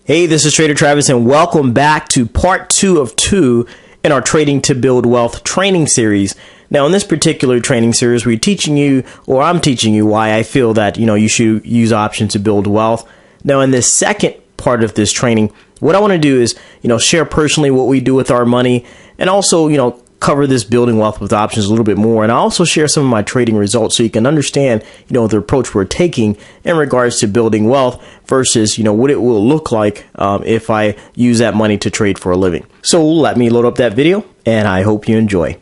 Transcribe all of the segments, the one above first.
Hey, this is Trader Travis, and welcome back to part 2 of 2 in our Trading to Build Wealth training series. Now, in this particular training series, I'm teaching you why I feel that, you should use options to build wealth. Now, in this second part of this training, what I want to do is, share personally what we do with our money, and also, cover this building wealth with options a little bit more. And I also share some of my trading results so you can understand, the approach we're taking in regards to building wealth versus, what it will look like if I use that money to trade for a living. So let me load up that video, and I hope you enjoy.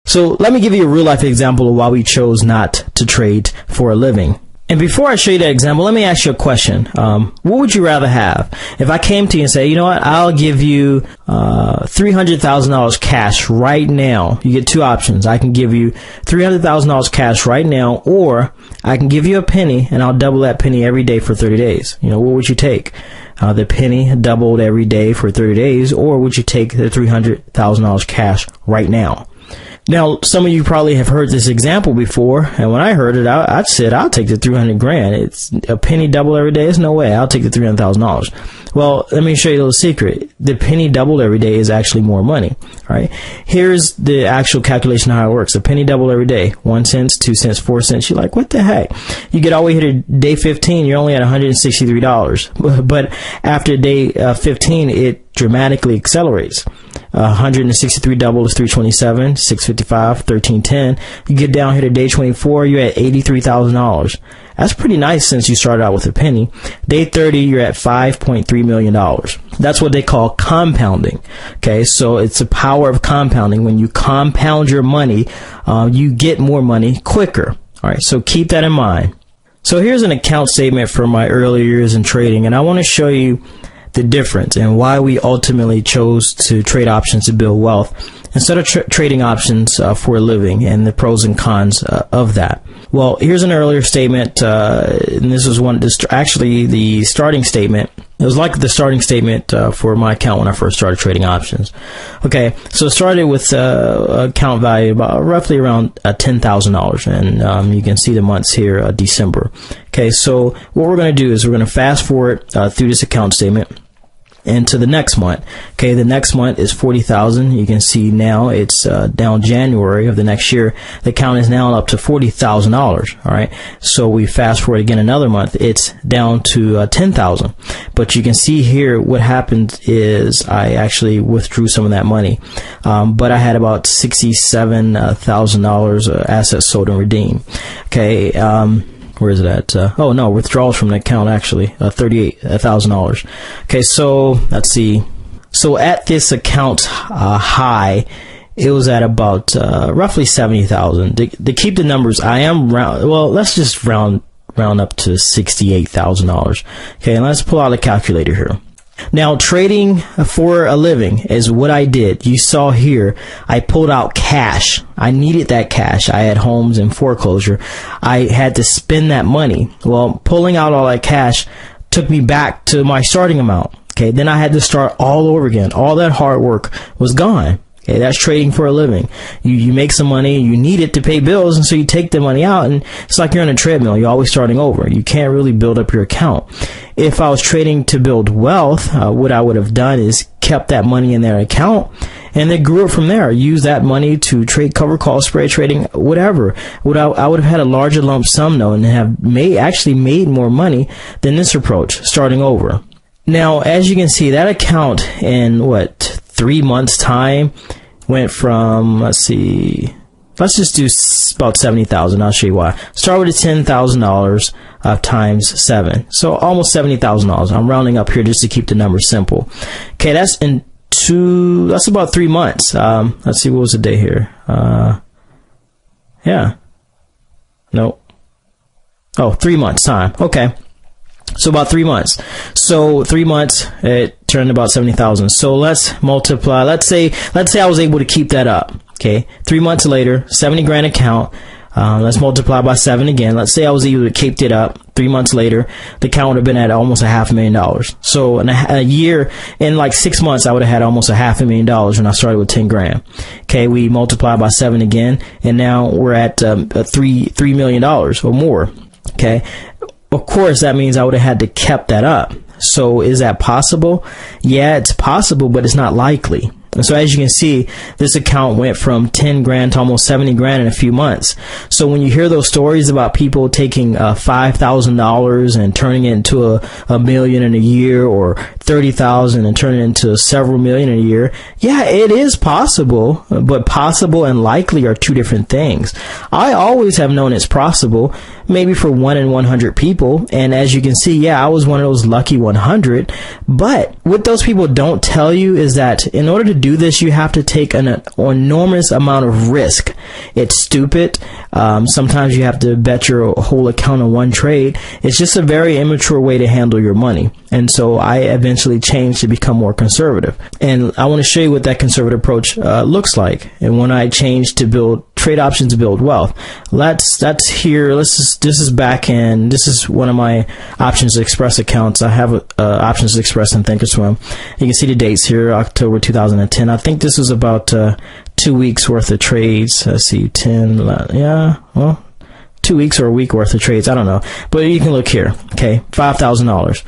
So let me give you a real life example of why we chose not to trade for a living. And before I show you that example, let me ask you a question. What would you rather have? If I came to you and say, you know what, I'll give you $300,000 cash right now. You get two options. I can give you $300,000 cash right now, or I can give you a penny and I'll double that penny every day for 30 days. What would you take? The penny doubled every day for 30 days, or would you take the $300,000 cash right now? Now, some of you probably have heard this example before, and when I heard it, I said, I'll take the $300,000. It's a penny double every day. There's no way. I'll take the $300,000. Well, let me show you a little secret. The penny doubled every day is actually more money. All right. Here's the actual calculation of how it works. A penny doubled every day. 1 cent, 2 cents, 4 cents. You're like, what the heck? You get all the way here to day 15, you're only at $163. But after day 15, it dramatically accelerates. 163 double is 327, 655, 1310. You get down here to day 24, you're at $83,000. That's pretty nice since you started out with a penny. Day 30, you're at $5.3 million. That's what they call compounding. Okay, so it's the power of compounding. When you compound your money, you get more money quicker. All right, so keep that in mind. So here's an account statement from my early years in trading, and I want to show you the difference and why we ultimately chose to trade options to build wealth instead of trading options for a living, and the pros and cons of that. Well, here's an earlier statement, and this was actually the starting statement. It was like the starting statement for my account when I first started trading options. Okay, so it started with account value about roughly around $10,000, and you can see the months here, December. Okay, so what we're going to do is we're going to fast forward through this account statement into the next month. Okay, the next month is 40,000. You can see now it's down January of the next year. The account is now up to $40,000. All right, so we fast forward again another month. It's down to 10,000. But you can see here what happened is I actually withdrew some of that money, but I had about $67,000 assets sold and redeemed. Okay. Where is it at? Withdrawals from the account actually, $38,000. Okay, so let's see. So at this account high, it was at about roughly 70,000. To keep the numbers, I am let's just round up to $68,000. Okay, and let's pull out a calculator here. Now, trading for a living is what I did. You saw here, I pulled out cash. I needed that cash. I had homes in foreclosure. I had to spend that money. Well, pulling out all that cash took me back to my starting amount. Okay, then I had to start all over again. All that hard work was gone. Okay, that's trading for a living. You make some money, you need it to pay bills, and so you take the money out, and it's like you're on a treadmill. You're always starting over. You can't really build up your account. If I was trading to build wealth, what I would have done is kept that money in their account, and then grew it from there. Use that money to trade cover calls, spread trading, whatever. I would have had a larger lump sum, though, and have actually made more money than this approach, starting over. Now, as you can see, that account in 3 months' time went from, let's just do about 70,000. I'll show you why. Start with $10,000 times 7. So almost $70,000. I'm rounding up here just to keep the numbers simple. Okay, that's about 3 months. Let's see, what was the day here? No. Oh, 3 months time. Okay. So about 3 months. So 3 months, it turned about 70,000. So let's multiply. Let's say I was able to keep that up. Okay. 3 months later, 70 grand account. Let's multiply by 7 again. Let's say I was able to keep it up. 3 months later, the account would have been at almost $500,000. So in a year, in like 6 months, I would have had almost $500,000 when I started with 10 grand. Okay, we multiply by 7 again, and now we're at $3 million or more. Okay. Of course, that means I would have had to kept that up. So is that possible? Yeah, it's possible, but it's not likely. And so as you can see, this account went from 10 grand to almost 70 grand in a few months. So when you hear those stories about people taking $5,000 and turning it into a million in a year, or 30,000 and turning it into several million in a year, yeah, it is possible, but possible and likely are two different things. I always have known it's possible, maybe for 1 in 100 people. And as you can see, yeah, I was one of those lucky 100. But what those people don't tell you is that in order to do this, you have to take an enormous amount of risk. It's stupid. Sometimes you have to bet your whole account on one trade. It's just a very immature way to handle your money. And so I eventually changed to become more conservative. And I want to show you what that conservative approach looks like. And when I changed to build trade options to build wealth, that's here. This is one of my Options Express accounts. I have Options Express and Thinkorswim. You can see the dates here, October 2010. I think this was about 2 weeks worth of trades. Let's see, 2 weeks or a week worth of trades. I don't know, but you can look here. Okay, $5,000.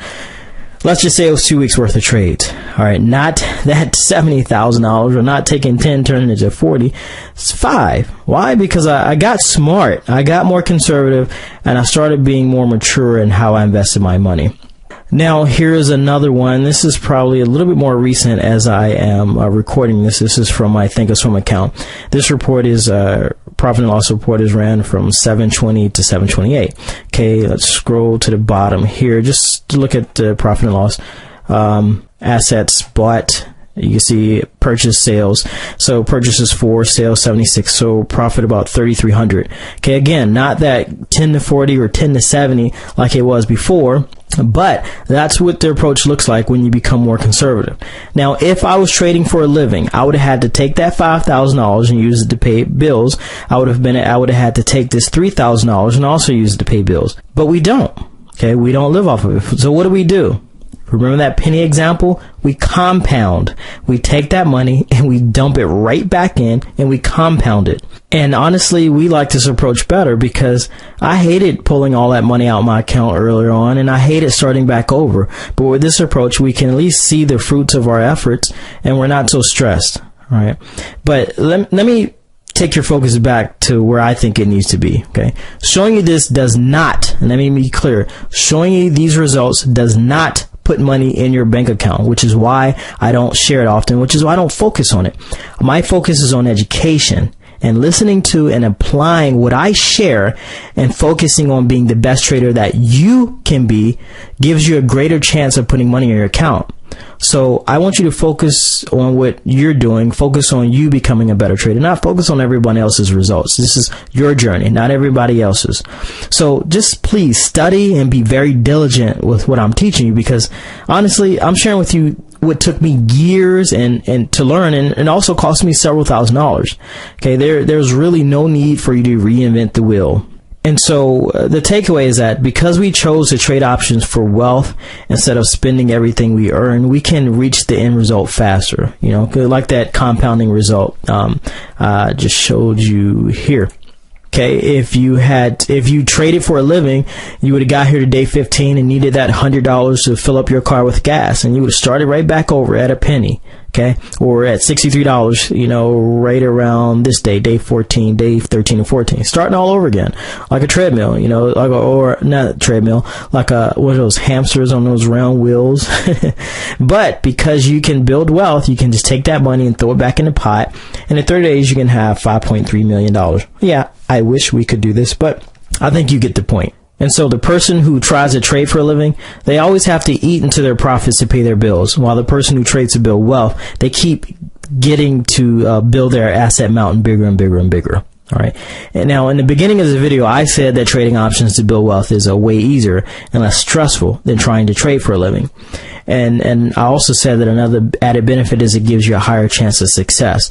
Let's just say it was 2 weeks worth of trades. All right, not that $70,000, or not taking 10, turning it to 40. It's 5. Why? Because I got smart. I got more conservative, and I started being more mature in how I invested my money. Now, here's another one. This is probably a little bit more recent as I am recording this. This is from my Thinkorswim account. This report is, profit and loss report is ran from 7/20 to 7/28. Okay, let's scroll to the bottom here just to look at the profit and loss. Assets bought. You can see purchase, sales. So purchases 4, sales 76. So profit about 3,300. Okay, again, not that 10 to 40 or 10 to 70 like it was before, but that's what the approach looks like when you become more conservative. Now, if I was trading for a living, I would have had to take that $5,000 and use it to pay bills. I would have had to take this $3,000 and also use it to pay bills. But we don't. Okay, we don't live off of it. So what do? Remember that penny example? We compound. We take that money and we dump it right back in and we compound it. And honestly, we like this approach better because I hated pulling all that money out of my account earlier on, and I hated starting back over. But with this approach, we can at least see the fruits of our efforts and we're not so stressed. All right. But let me take your focus back to where I think it needs to be. Okay. Showing you this does not, and let me be clear, showing you these results does not put money in your bank account, which is why I don't share it often, which is why I don't focus on it. My focus is on education and listening to and applying what I share, and focusing on being the best trader that you can be gives you a greater chance of putting money in your account. So I want you to focus on what you're doing, focus on you becoming a better trader, not focus on everyone else's results. This is your journey, not everybody else's. So just please study and be very diligent with what I'm teaching you, because honestly, I'm sharing with you what took me years and to learn, and also cost me several $1,000s. Okay, there's really no need for you to reinvent the wheel. And so the takeaway is that because we chose to trade options for wealth instead of spending everything we earn, we can reach the end result faster. You know, like that compounding result I just showed you here. Okay, if you traded for a living, you would have got here to day 15 and needed that $100 to fill up your car with gas, and you would have started right back over at a penny. Okay, or at $63, you know, right around this day 14, day 13 and 14, starting all over again, like a treadmill, you know, or not a treadmill, like one of those hamsters on those round wheels. But because you can build wealth, you can just take that money and throw it back in the pot, and in 30 days you can have $5.3 million. Yeah, I wish we could do this, but I think you get the point. And so the person who tries to trade for a living, they always have to eat into their profits to pay their bills, while the person who trades to build wealth, they keep getting to build their asset mountain bigger and bigger and bigger. All right. And now, in the beginning of the video, I said that trading options to build wealth is a way easier and less stressful than trying to trade for a living. And I also said that another added benefit is it gives you a higher chance of success.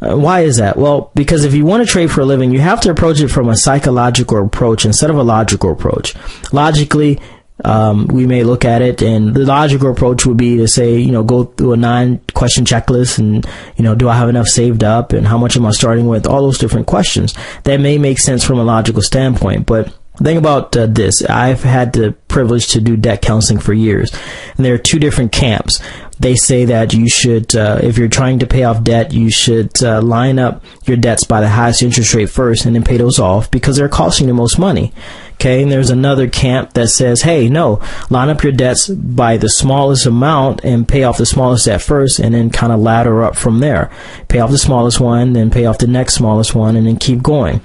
Why is that? Well, because if you want to trade for a living, you have to approach it from a psychological approach instead of a logical approach. Logically, we may look at it, and the logical approach would be to say, you know, go through a 9-question checklist, and, you know, do I have enough saved up, and how much am I starting with? All those different questions. That may make sense from a logical standpoint, but Think about this. I've had the privilege to do debt counseling for years, and there are two different camps. They say that you should, if you're trying to pay off debt, you should line up your debts by the highest interest rate first and then pay those off because they're costing you the most money. Okay, and there's another camp that says, hey, no, line up your debts by the smallest amount and pay off the smallest debt first and then kind of ladder up from there. Pay off the smallest one, then pay off the next smallest one, and then keep going.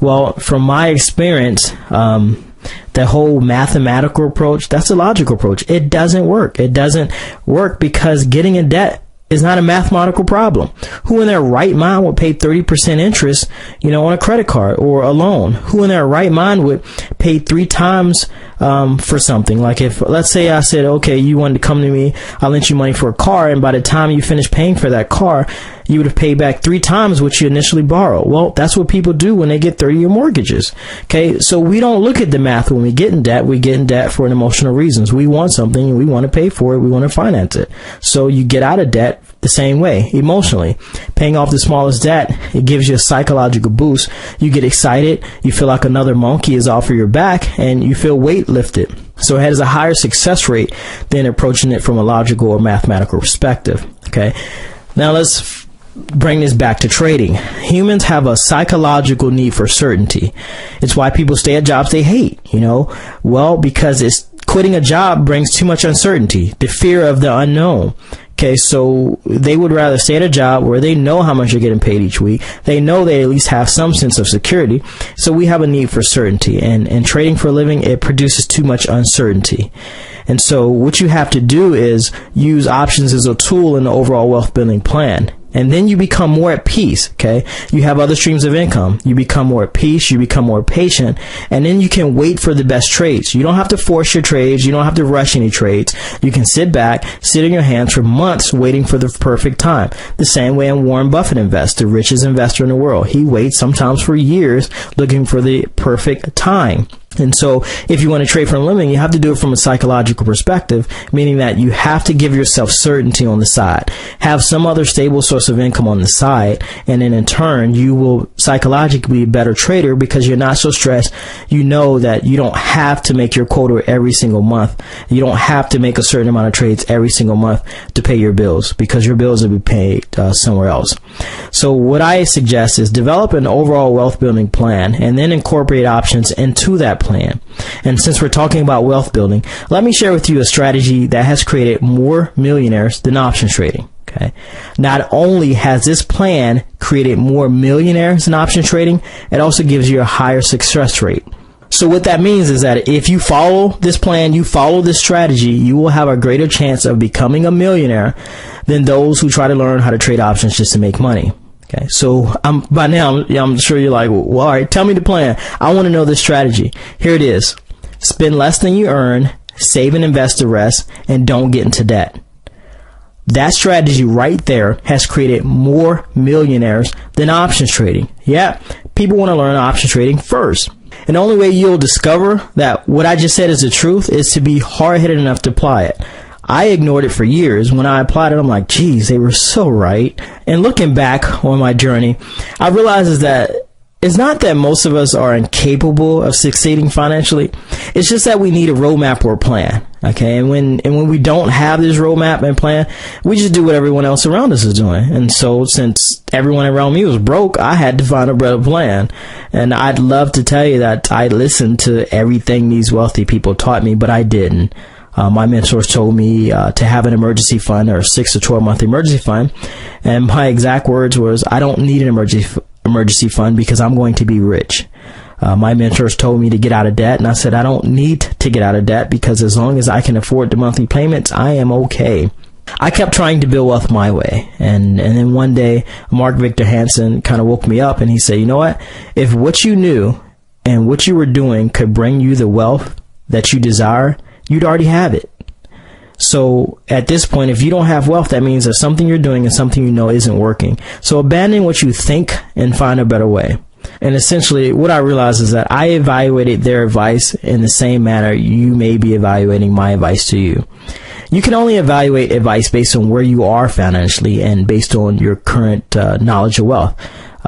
Well, from my experience, the whole mathematical approach, that's a logical approach. It doesn't work. It doesn't work because getting in debt is not a mathematical problem. Who in their right mind would pay 30% interest, on a credit card or a loan? Who in their right mind would pay 3 times for something? Like if, let's say I said, okay, you wanted to come to me, I'll lend you money for a car, and by the time you finish paying for that car, you would have paid back 3 times what you initially borrowed. Well, that's what people do when they get 30-year mortgages. Okay, so we don't look at the math when we get in debt. We get in debt for emotional reasons. We want something and we want to pay for it. We want to finance it. So you get out of debt the same way, emotionally. Paying off the smallest debt, it gives you a psychological boost. You get excited. You feel like another monkey is off of your back, and you feel weight lifted. So it has a higher success rate than approaching it from a logical or mathematical perspective. Okay, now let's bring this back to trading. Humans have a psychological need for certainty. It's why people stay at jobs they hate, Well, because quitting a job brings too much uncertainty, the fear of the unknown. Okay, so they would rather stay at a job where they know how much they're getting paid each week. They know they at least have some sense of security. So we have a need for certainty. And trading for a living, it produces too much uncertainty. And so what you have to do is use options as a tool in the overall wealth building plan. And then you become more at peace, okay? You have other streams of income. You become more at peace. You become more patient. And then you can wait for the best trades. You don't have to force your trades. You don't have to rush any trades. You can sit back, sit on your hands for months waiting for the perfect time. The same way Warren Buffett invests, the richest investor in the world. He waits sometimes for years looking for the perfect time. And so if you want to trade for a living, you have to do it from a psychological perspective, meaning that you have to give yourself certainty on the side. Have some other stable source of income on the side, and then in turn, you will psychologically be a better trader because you're not so stressed. You know that you don't have to make your quota every single month. You don't have to make a certain amount of trades every single month to pay your bills because your bills will be paid somewhere else. So what I suggest is develop an overall wealth building plan and then incorporate options into that plan. And since we're talking about wealth building, let me share with you a strategy that has created more millionaires than options trading. Okay. Not only has this plan created more millionaires than options trading, it also gives you a higher success rate. So what that means is that if you follow this plan, you follow this strategy, you will have a greater chance of becoming a millionaire than those who try to learn how to trade options just to make money. Okay, so by now I'm sure you're like, well, all right, tell me the plan. I want to know this strategy. Here it is. Spend less than you earn, save and invest the rest, and don't get into debt. That strategy right there has created more millionaires than options trading. Yeah, people want to learn options trading first. And the only way you'll discover that what I just said is the truth is to be hard-headed enough to apply it. I ignored it for years. When I applied it, I'm like, geez, they were so right. And looking back on my journey, I realized is that it's not that most of us are incapable of succeeding financially. It's just that we need a roadmap or a plan. Okay, and when we don't have this roadmap and plan, we just do what everyone else around us is doing. And so since everyone around me was broke, I had to find a better plan. And I'd love to tell you that I listened to everything these wealthy people taught me, but I didn't. My mentors told me to have an emergency fund or a 6 to 12 month emergency fund. And my exact words was, I don't need an emergency fund because I'm going to be rich. My mentors told me to get out of debt, and I said, I don't need to get out of debt because as long as I can afford the monthly payments, I am okay. I kept trying to build wealth my way. And then one day, Mark Victor Hansen kind of woke me up and he said, you know what? If what you knew and what you were doing could bring you the wealth that you desire, you'd already have it. So at this point, if you don't have wealth, that means that something you're doing and something you know isn't working. So abandon what you think and find a better way. And essentially, what I realized is that I evaluated their advice in the same manner you may be evaluating my advice to you. You can only evaluate advice based on where you are financially and based on your current knowledge of wealth.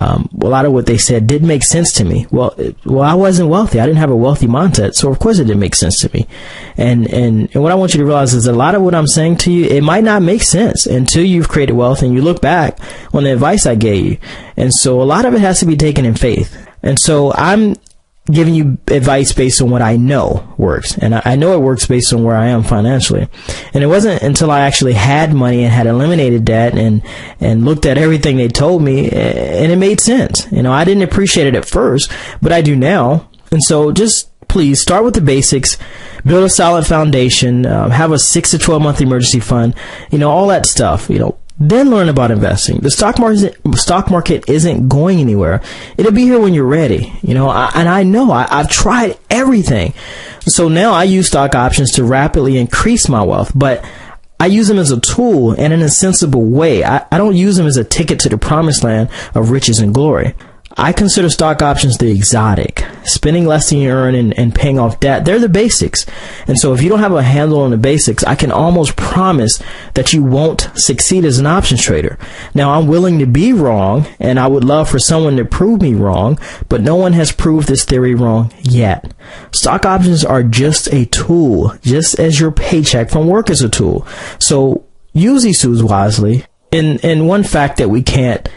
A lot of what they said did make sense to me. Well, I wasn't wealthy. I didn't have a wealthy mindset, so of course it didn't make sense to me. And what I want you to realize is a lot of what I'm saying to you, it might not make sense until you've created wealth and you look back on the advice I gave you. And so a lot of it has to be taken in faith. And so I'm giving you advice based on what I know works. And I know it works based on where I am financially. And it wasn't until I actually had money and had eliminated debt and looked at everything they told me, and it made sense. I didn't appreciate it at first, but I do now. And so just please start with the basics, build a solid foundation, have a 6 to 12 month emergency fund, all that stuff, Then learn about investing. The stock market isn't going anywhere. It'll be here when you're ready. I've tried everything. So now I use stock options to rapidly increase my wealth, but I use them as a tool and in a sensible way. I don't use them as a ticket to the promised land of riches and glory. I consider stock options the exotic. Spending less than you earn and paying off debt, they're the basics. And so if you don't have a handle on the basics, I can almost promise that you won't succeed as an options trader. Now, I'm willing to be wrong, and I would love for someone to prove me wrong, but no one has proved this theory wrong yet. Stock options are just a tool, just as your paycheck from work is a tool. So use these tools wisely. And one fact that we can't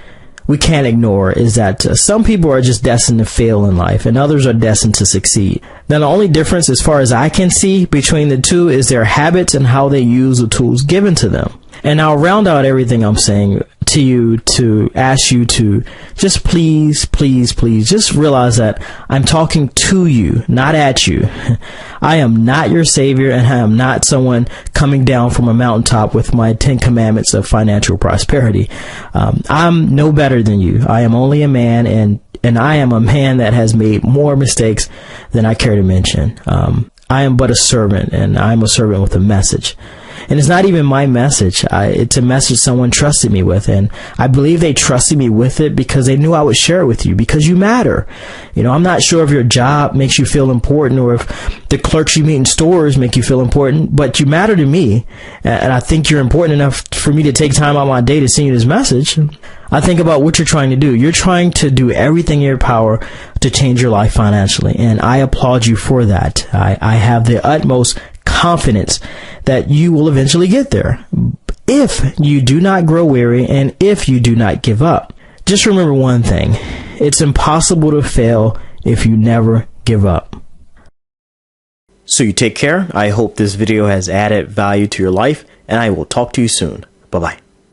ignore is that some people are just destined to fail in life and others are destined to succeed. Now, the only difference, as far as I can see, between the two is their habits and how they use the tools given to them. And I'll round out everything I'm saying to you to ask you to just please just realize that I'm talking to you, not at you. I am not your savior, and I am not someone coming down from a mountaintop with my 10 commandments of financial prosperity. I'm no better than you. I am only a man, and I am a man that has made more mistakes than I care to mention. I am but a servant, and I'm a servant with a message. And it's not even my message. It's a message someone trusted me with. And I believe they trusted me with it because they knew I would share it with you, because you matter. I'm not sure if your job makes you feel important or if the clerks you meet in stores make you feel important, but you matter to me. And I think you're important enough for me to take time out of my day to send you this message. I think about what you're trying to do. You're trying to do everything in your power to change your life financially. And I applaud you for that. I have the utmost confidence that you will eventually get there if you do not grow weary and if you do not give up. Just remember one thing: it's impossible to fail if you never give up. So you take care. I hope this video has added value to your life, and I will talk to you soon. Bye-bye.